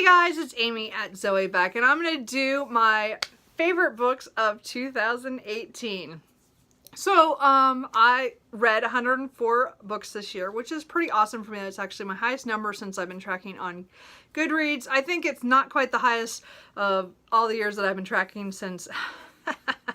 guys, it's Amy at Zoe Beck, and I'm going to do my favorite books of 2018. So, I read 104 books this year, which is pretty awesome for me. That's actually my highest number since I've been tracking on Goodreads. I think it's not quite the highest of all the years that I've been tracking since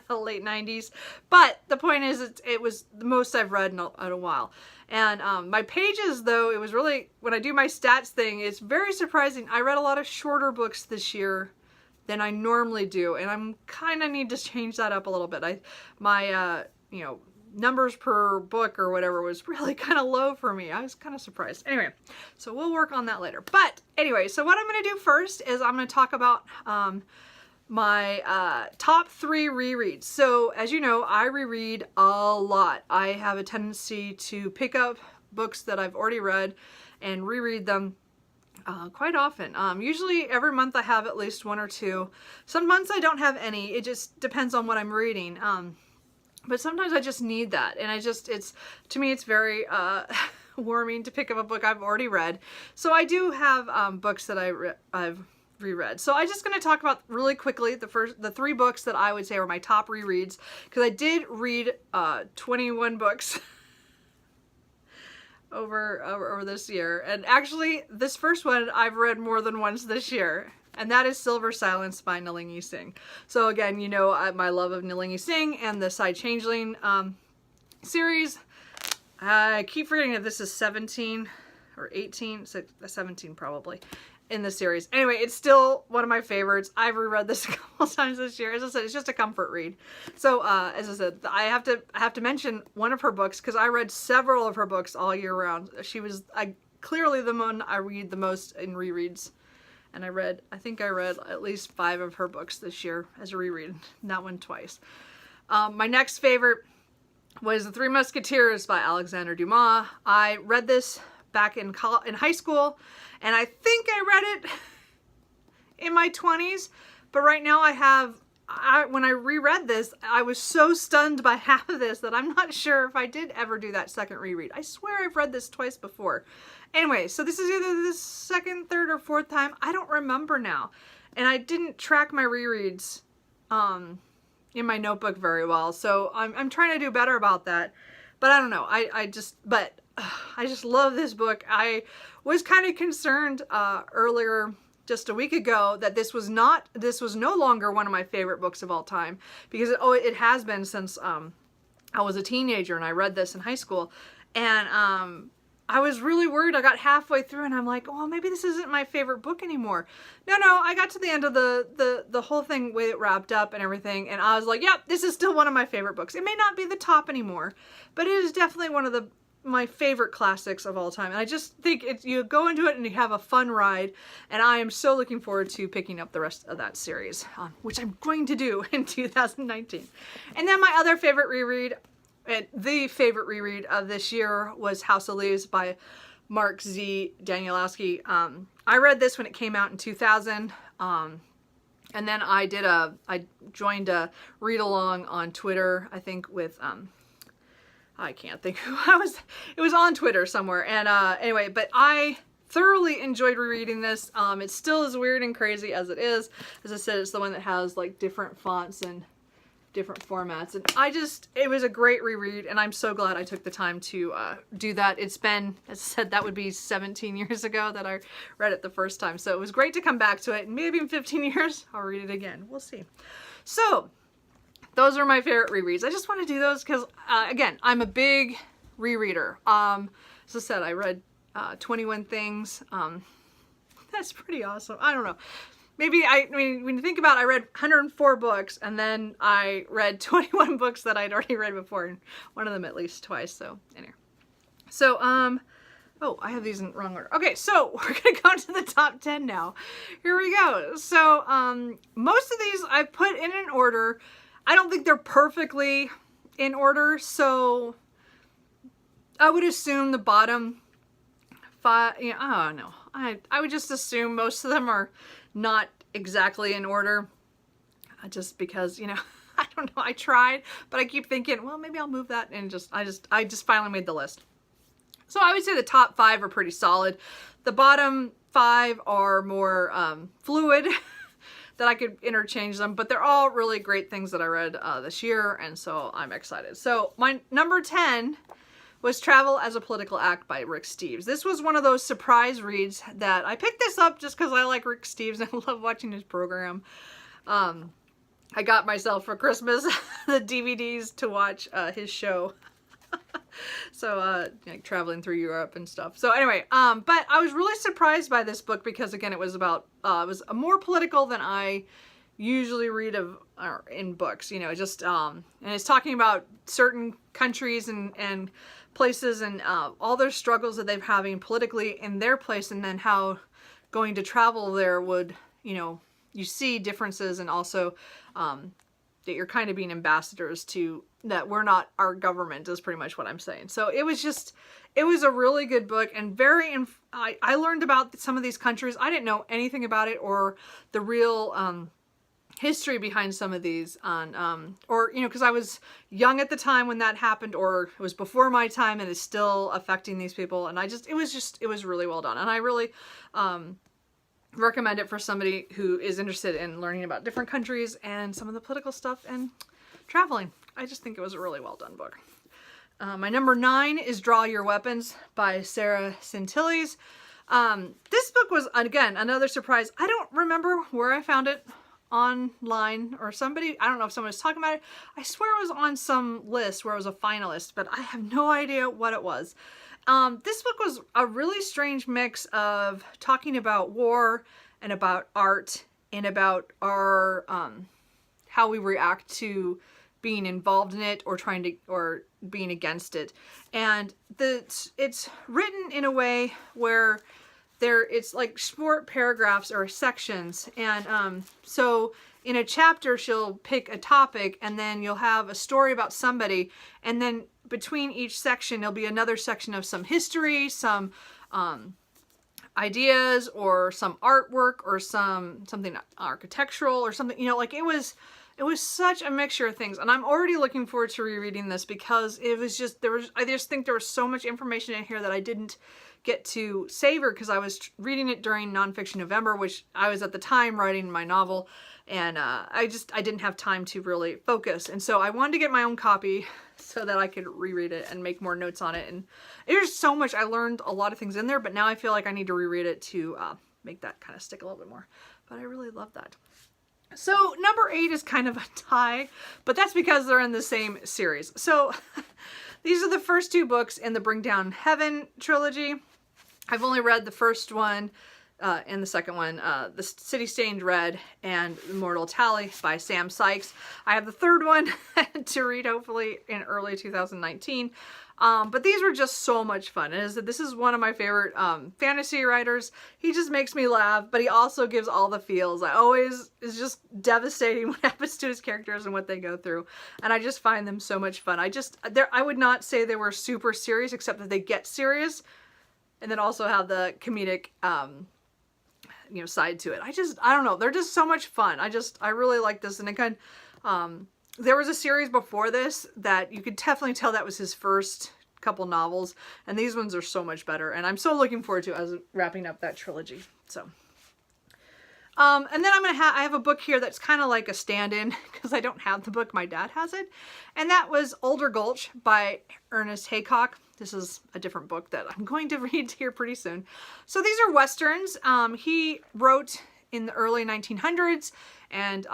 the late 90s. But the point is, it was the most I've read in a while. And my pages, though, it was really, when I do my stats thing, it's very surprising. I read a lot of shorter books this year than I normally do, and I'm kind of need to change that up a little bit. My numbers per book or whatever was really kind of low for me. I was kind of surprised. Anyway, so we'll work on that later. But anyway, so what I'm going to do first is I'm going to talk about my top 3 rereads. So as you know, I reread a lot. I have a tendency to pick up books that I've already read and reread them quite often. Usually every month I have at least 1 or 2. Some months I don't have any. It just depends on what I'm reading. But sometimes I just need that. And to me, it's very warming to pick up a book I've already read. So I do have books that I've reread. So I'm just going to talk about really quickly the 3 books that I would say are my top rereads, because I did read 21 books over this year. And actually, this first one I've read more than once this year, and that is Silver Silence by Nalini Singh. So again, you know my love of Nalini Singh and the Side Changeling series. I keep forgetting that this is 17 or 18, so 17 probably, in the series. Anyway, it's still one of my favorites. I've reread this a couple times this year. As I said, it's just a comfort read. So as I said, I have to mention one of her books, because I read several of her books all year round. She was clearly the one I read the most in rereads. And I think I read at least 5 of her books this year as a reread. That one twice. My next favorite was The Three Musketeers by Alexander Dumas. I read this back in high school, and I think I read it in my 20s. But right now when I reread this, I was so stunned by half of this that I'm not sure if I did ever do that second reread. I swear I've read this twice before. Anyway, so this is either the second, third, or 4th time. I don't remember now. And I didn't track my rereads in my notebook very well. So I'm trying to do better about that. But I don't know. I just love this book. I was kind of concerned earlier, just a week ago, that this was no longer one of my favorite books of all time, because it has been since I was a teenager and I read this in high school. And I was really worried. I got halfway through and I'm like, oh, maybe this isn't my favorite book anymore. No, I got to the end of the whole thing with it wrapped up and everything, and I was like, yep, this is still one of my favorite books. It may not be the top anymore, but it is definitely one of my favorite classics of all time. And I just think you go into it and you have a fun ride, and I am so looking forward to picking up the rest of that series, which I'm going to do in 2019. And then my other favorite reread, and the favorite reread of this year, was House of Leaves by Mark Z. Danielowski. I read this when it came out in 2000, and then I joined a read along on Twitter, I think with I can't think who it was on Twitter somewhere. And anyway, but I thoroughly enjoyed rereading this. It still as weird and crazy as it is. As I said, it's the one that has like different fonts and different formats, and it was a great reread, and I'm so glad I took the time to do that. It's been, as I said, that would be 17 years ago that I read it the first time, so it was great to come back to it, and maybe in 15 years I'll read it again. We'll see. So those are my favorite rereads. I just want to do those because again, I'm a big rereader. As I said, I read 21 things. That's pretty awesome. I don't know. Maybe, I mean, when you think about it, I read 104 books, and then I read 21 books that I'd already read before, and one of them at least twice, so anyway. So, oh, I have these in the wrong order. Okay, so we're going to go to the top 10 now. Here we go. So, most of these I put in an order. I don't think they're perfectly in order, so I would assume the bottom 5, I don't know. I would just assume most of them are not exactly in order, just because, I don't know, I tried, but I keep thinking, well, maybe I'll move that, and I just finally made the list. So I would say the top 5 are pretty solid. The bottom 5 are more fluid, that I could interchange them, but they're all really great things that I read this year, and so I'm excited. So my number 10 was Travel as a Political Act by Rick Steves. This was one of those surprise reads that I picked this up just because I like Rick Steves and I love watching his program. I got myself for Christmas the DVDs to watch his show. So, like traveling through Europe and stuff. So anyway, but I was really surprised by this book because again, it was about, it was more political than I usually read in books, you know, just, and it's talking about certain countries and places and all their struggles that they're having politically in their place, and then how going to travel there would, you know, you see differences, and also that you're kind of being ambassadors to that we're not our government is pretty much what I'm saying. So it was just, it was a really good book, and very, I learned about some of these countries. I didn't know anything about it or the real history behind some of these on, or, you know, because I was young at the time when that happened, or it was before my time and it's still affecting these people. And it was really well done. And I really, recommend it for somebody who is interested in learning about different countries and some of the political stuff and traveling. I just think it was a really well done book. My number 9 is Draw Your Weapons by Sarah Centilles. This book was, again, another surprise. I don't remember where I found it online, or somebody, I don't know if someone was talking about it. I swear it was on some list where it was a finalist, but I have no idea what it was. This book was a really strange mix of talking about war and about art and about our, how we react to being involved in it or trying to, or being against it. And it's written in a way where it's like short paragraphs or sections. And, so in a chapter, she'll pick a topic, and then you'll have a story about somebody, and then between each section, there'll be another section of some history, some ideas, or some artwork, or something architectural, or something, you know, like it was such a mixture of things. And I'm already looking forward to rereading this because it was just, I just think there was so much information in here that I didn't get to savor because I was reading it during Nonfiction November, which I was at the time writing my novel, and I didn't have time to really focus. And so I wanted to get my own copy so that I could reread it and make more notes on it. And there's so much, I learned a lot of things in there, but now I feel like I need to reread it to make that kind of stick a little bit more. But I really love that. So number 8 is kind of a tie, but that's because they're in the same series. So these are the first 2 books in the Bring Down Heaven trilogy. I've only read the first one and the second one, The City Stained Red and Immortal Tally by Sam Sykes. I have the third one to read hopefully in early 2019. But these were just so much fun. And this is one of my favorite fantasy writers. He just makes me laugh, but he also gives all the feels. It's just devastating what happens to his characters and what they go through. And I just find them so much fun. I would not say they were super serious, except that they get serious and then also have the comedic you know, side to it. I don't know. They're just so much fun. I really like this. And again, there was a series before this that you could definitely tell that was his first couple novels, and these ones are so much better, and I'm so looking forward to as wrapping up that trilogy. So and then I have a book here that's kind of like a stand-in because I don't have the book, my dad has it, and that was Older Gulch by Ernest Haycock. This is a different book that I'm going to read here pretty soon. So these are Westerns. He wrote in the early 1900s, and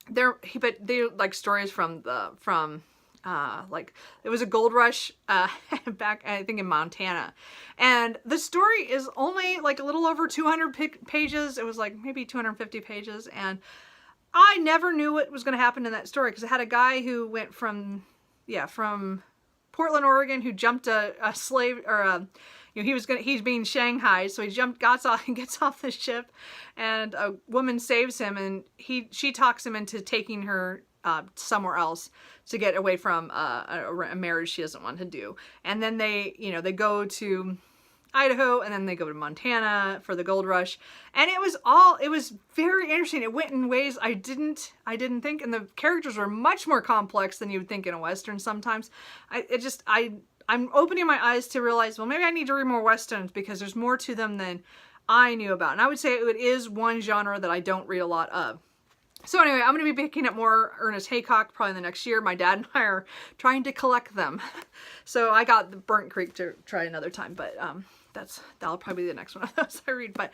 they're like stories from like it was a gold rush back I think in Montana, and the story is only like a little over 200 pages. It was like maybe 250 pages, and I never knew what was going to happen in that story because it had a guy who went from Portland, Oregon, who jumped a slave, or you know, he's being shanghaied, so he gets off the ship, and a woman saves him, and she talks him into taking her somewhere else to get away from a marriage she doesn't want to do. And then they go to Idaho, and then they go to Montana for the gold rush, and it was very interesting. It went in ways I didn't think, and the characters were much more complex than you would think in a Western sometimes. I'm opening my eyes to realize, well, maybe I need to read more Westerns because there's more to them than I knew about. And I would say it is one genre that I don't read a lot of. So anyway, I'm going to be picking up more Ernest Haycock probably in the next year. My dad and I are trying to collect them. So I got the Burnt Creek to try another time, but that'll probably be the next one of those I read. But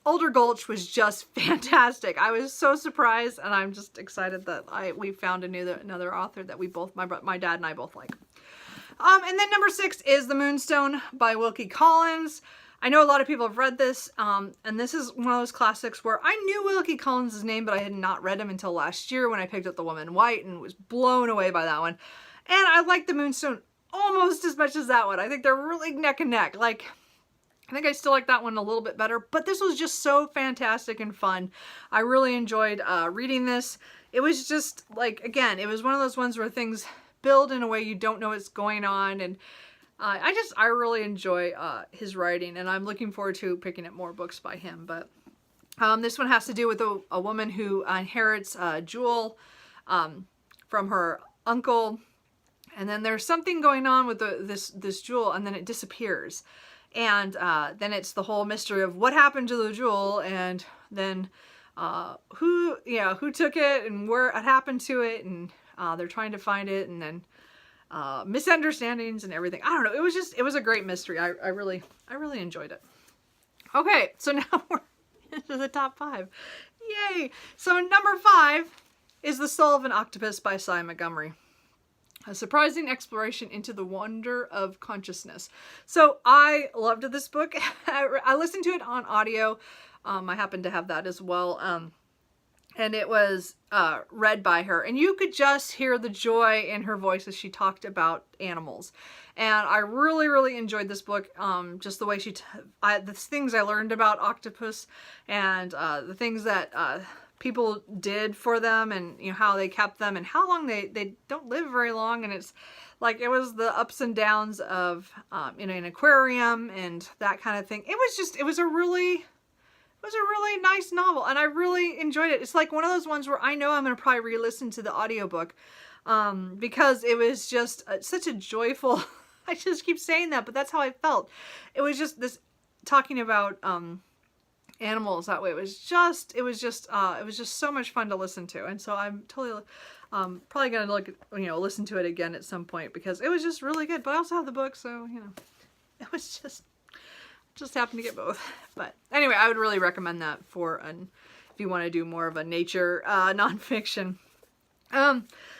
Older Gulch was just fantastic. I was so surprised, and I'm just excited that we found another author that we both, my dad and I both like. And then number 6 is The Moonstone by Wilkie Collins. I know a lot of people have read this, and this is one of those classics where I knew Wilkie Collins' name, but I had not read him until last year when I picked up The Woman in White and was blown away by that one. And I like The Moonstone almost as much as that one. I think they're really neck and neck. Like, I think I still like that one a little bit better, but this was just so fantastic and fun. I really enjoyed reading this. It was just, like, again, it was one of those ones where things build in a way you don't know what's going on, and I really enjoy his writing, and I'm looking forward to picking up more books by him. But this one has to do with a woman who inherits a jewel from her uncle, and then there's something going on with this jewel, and then it disappears. And then it's the whole mystery of what happened to the jewel, and then who took it, and where it happened to it, and they're trying to find it, and then misunderstandings and everything. I don't know. It was a great mystery. I really enjoyed it. Okay, so now we're into the top 5. Yay! So number 5 is The Solve An Octopus by Cy Montgomery. A surprising exploration into the wonder of consciousness. So I loved this book. I listened to it on audio. I happen to have that as well. And it was read by her. And you could just hear the joy in her voice as she talked about animals. And I really enjoyed this book. Just the way the things I learned about octopus, and the things that people did for them, and how they kept them, and how long they don't live very long. And it's like, it was the ups and downs of in an aquarium and that kind of thing. It was a really nice novel, and I really enjoyed it. It's like one of those ones where I know I'm going to probably re-listen to the audiobook because it was just such a joyful, I just keep saying that, but that's how I felt. It was just this talking about animals that way. It was just so much fun to listen to. And so I'm totally probably going to listen to it again at some point, because it was just really good. But I also have the book, so it was just happened to get both. But anyway, I would really recommend that if you want to do more of a nature nonfiction.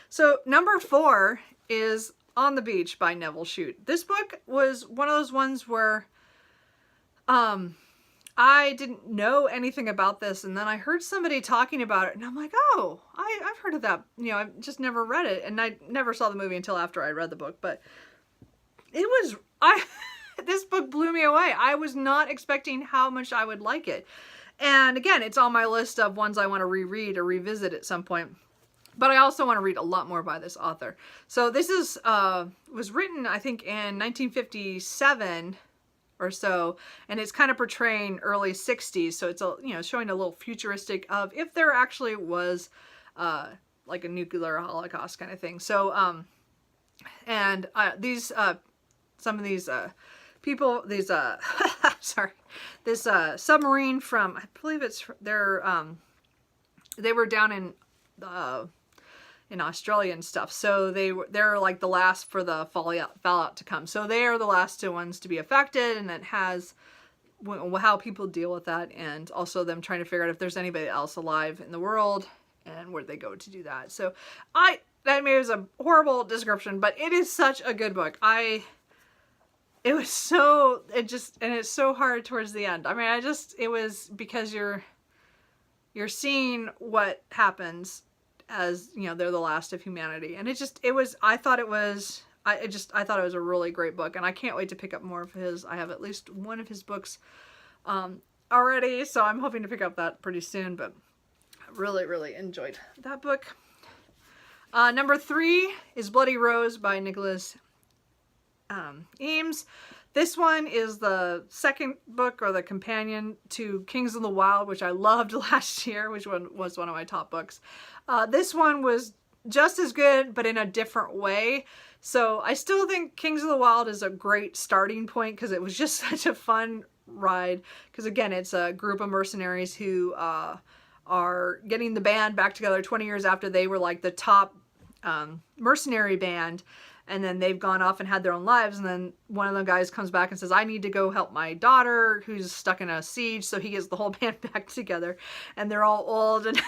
So number 4 is On the Beach by Neville Shute. This book was one of those ones where I didn't know anything about this, and then I heard somebody talking about it, and I'm like, oh, I've heard of that. I've just never read it, and I never saw the movie until after I read the book. But this book blew me away. I was not expecting how much I would like it. And again, it's on my list of ones I want to reread or revisit at some point. But I also want to read a lot more by this author. So this was written, I think, in 1957 or so, and it's kind of portraying early 60s. So it's showing a little futuristic of if there actually was like a nuclear holocaust kind of thing. So some of these people, these this submarine from, I believe they were down in Australia and stuff, so they're like the last for the fallout to come. So they are the last ones to be affected, and it has how people deal with that, and also them trying to figure out if there's anybody else alive in the world and where they go to do that. So that maybe was a horrible description, but it is such a good book. It's so hard towards the end. I mean, it was because you're seeing what happens as, they're the last of humanity. And I thought it was a really great book, and I can't wait to pick up more of his. I have at least one of his books already, so I'm hoping to pick up that pretty soon, but I really enjoyed that book. Number 3 is Bloody Rose by Nicholas Eames. This one is the second book, or the companion to Kings of the Wild, which I loved last year, which was one of my top books. This one was just as good, but in a different way. So I still think Kings of the Wild is a great starting point, because it was just such a fun ride, because again, it's a group of mercenaries who are getting the band back together 20 years after they were like the top mercenary band, and then they've gone off and had their own lives, and then one of the guys comes back and says, I need to go help my daughter who's stuck in a siege, so he gets the whole band back together, and they're all old, and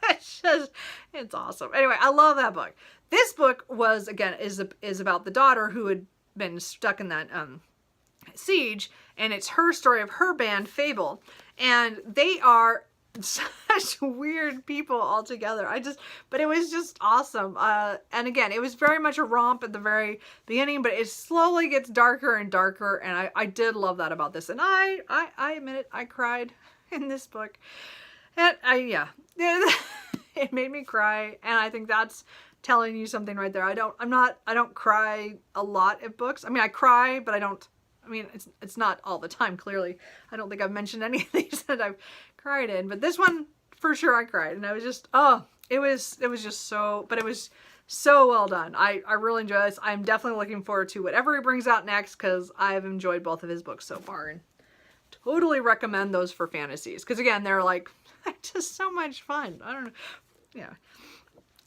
it's awesome. Anyway, I love that book. This book was, again, is about the daughter who had been stuck in that siege, and it's her story of her band, Fable, and they are such weird people all together. But it was just awesome. And again, it was very much a romp at the very beginning, but it slowly gets darker and darker, and I did love that about this. And I admit it, I cried in this book. And yeah, it made me cry, and I think that's telling you something right there. I don't cry a lot at books. I mean, I cry, but it's not all the time, clearly. I don't think I've mentioned any of these that I've cried in, but this one, for sure, I cried, and I was just, it was just so, but it was so well done. I really enjoy this. I'm definitely looking forward to whatever he brings out next, because I've enjoyed both of his books so far, and totally recommend those for fantasies, because again, they're like, just so much fun. I don't know. Yeah.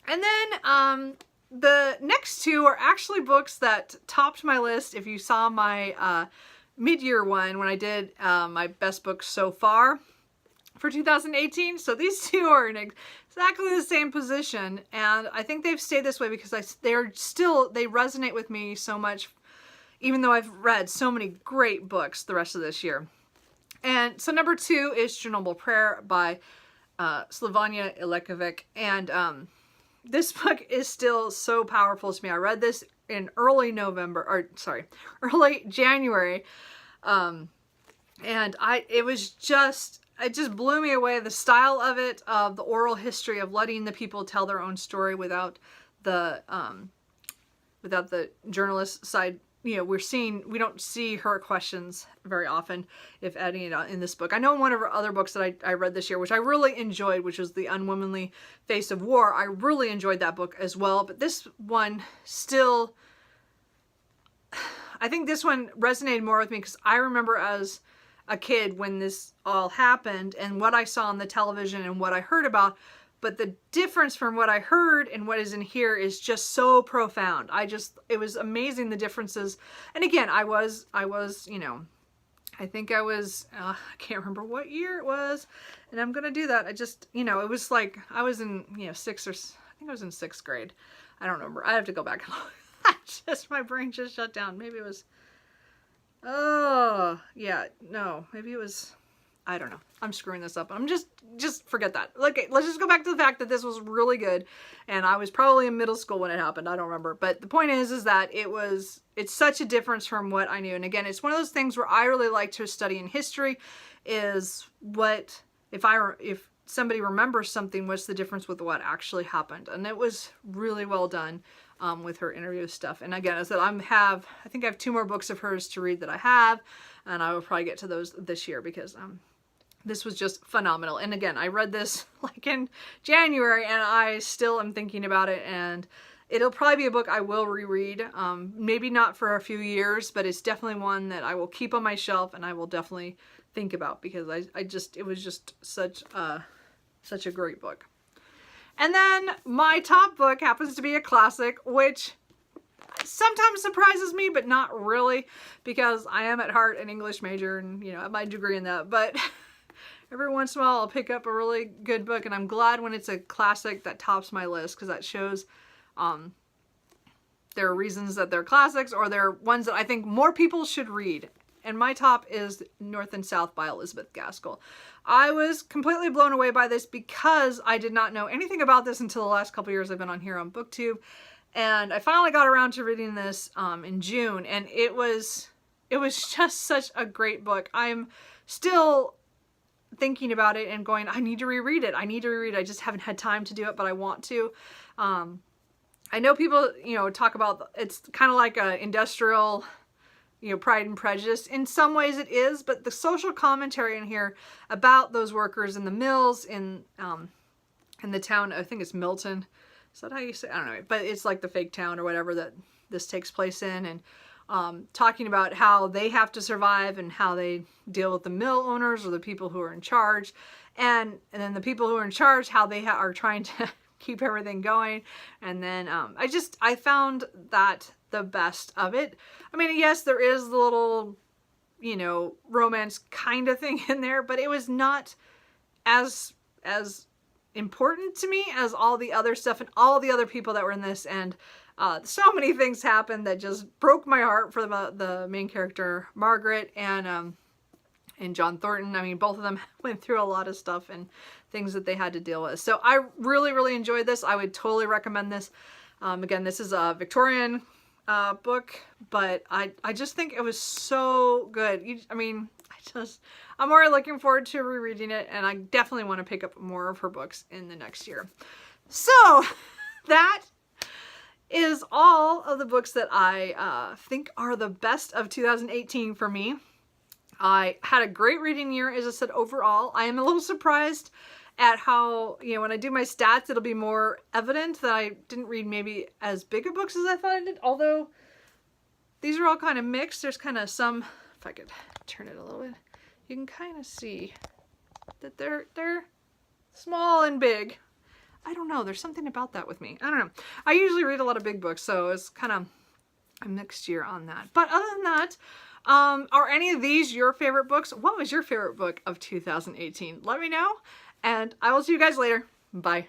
And then, the next two are actually books that topped my list. If you saw my mid-year one when I did my best books so far for 2018. So these two are in exactly the same position, and I think they've stayed this way because they resonate with me so much, even though I've read so many great books the rest of this year. And so number two is Chernobyl Prayer by Slavanya Ilikovic, and this book is still so powerful to me. I read this in early January. And it just blew me away. The style of it, of the oral history of letting the people tell their own story without the journalist side. You know, we don't see her questions very often, if any, in this book. I know one of her other books that I read this year, which I really enjoyed, which was The Unwomanly Face of War. I really enjoyed that book as well, but this one still, I think this one resonated more with me because I remember as a kid when this all happened and what I saw on the television and what I heard about. But the difference from what I heard and what is in here is just so profound. It was amazing, the differences. And again, I think I can't remember what year it was, and I'm going to do that. It was like, I was in, I was in sixth grade. I don't remember. I have to go back and look. My brain just shut down. Maybe it was, maybe it was, I don't know. I'm screwing this up. Just forget that. Okay, let's just go back to the fact that this was really good. And I was probably in middle school when it happened. I don't remember. But the point is that it's such a difference from what I knew. And again, it's one of those things where I really like to study in history is if somebody remembers something, what's the difference with what actually happened? And it was really well done with her interview stuff. And again, I said, I think I have 2 more books of hers to read that I have. And I will probably get to those this year because this was just phenomenal. And again, I read this like in January and I still am thinking about it, and it'll probably be a book I will reread. Maybe not for a few years, but it's definitely one that I will keep on my shelf and I will definitely think about because it was just such a great book. And then my top book happens to be a classic, which sometimes surprises me, but not really, because I am at heart an English major and, I have my degree in that. But every once in a while I'll pick up a really good book, and I'm glad when it's a classic that tops my list, because that shows there are reasons that they're classics, or they're ones that I think more people should read. And my top is North and South by Elizabeth Gaskell. I was completely blown away by this because I did not know anything about this until the last couple years I've been on here on BookTube. And I finally got around to reading this in June, and it was just such a great book. I'm still thinking about it and going, I need to reread it. I just haven't had time to do it, but I want to. I know people, talk about, it's kind of like a industrial, Pride and Prejudice. In some ways it is, but the social commentary in here about those workers in the mills in the town, I think it's Milton. Is that how you say? I don't know, but it's like the fake town or whatever that this takes place in, and talking about how they have to survive and how they deal with the mill owners or the people who are in charge. And then the people who are in charge, how they are trying to keep everything going. And then I found that the best of it. I mean, yes, there is the little, you know, romance kind of thing in there, but it was not as important to me as all the other stuff and all the other people that were in this. And so many things happened that just broke my heart for the main character, Margaret, and John Thornton. I mean, both of them went through a lot of stuff and things that they had to deal with. So I really, really enjoyed this. I would totally recommend this. Again, this is a Victorian book, but I just think it was so good. I'm already looking forward to rereading it, and I definitely want to pick up more of her books in the next year. So that is all of the books that I think are the best of 2018 for me. I had a great reading year, as I said, overall. I am a little surprised at how, you know, when I do my stats, it'll be more evident that I didn't read maybe as big of books as I thought I did. Although these are all kind of mixed. There's kind of some, if I could turn it a little bit, you can kind of see that they're small and big. I don't know. There's something about that with me. I don't know. I usually read a lot of big books, so it's kind of a mixed year on that. But other than that, are any of these your favorite books? What was your favorite book of 2018? Let me know, and I will see you guys later. Bye.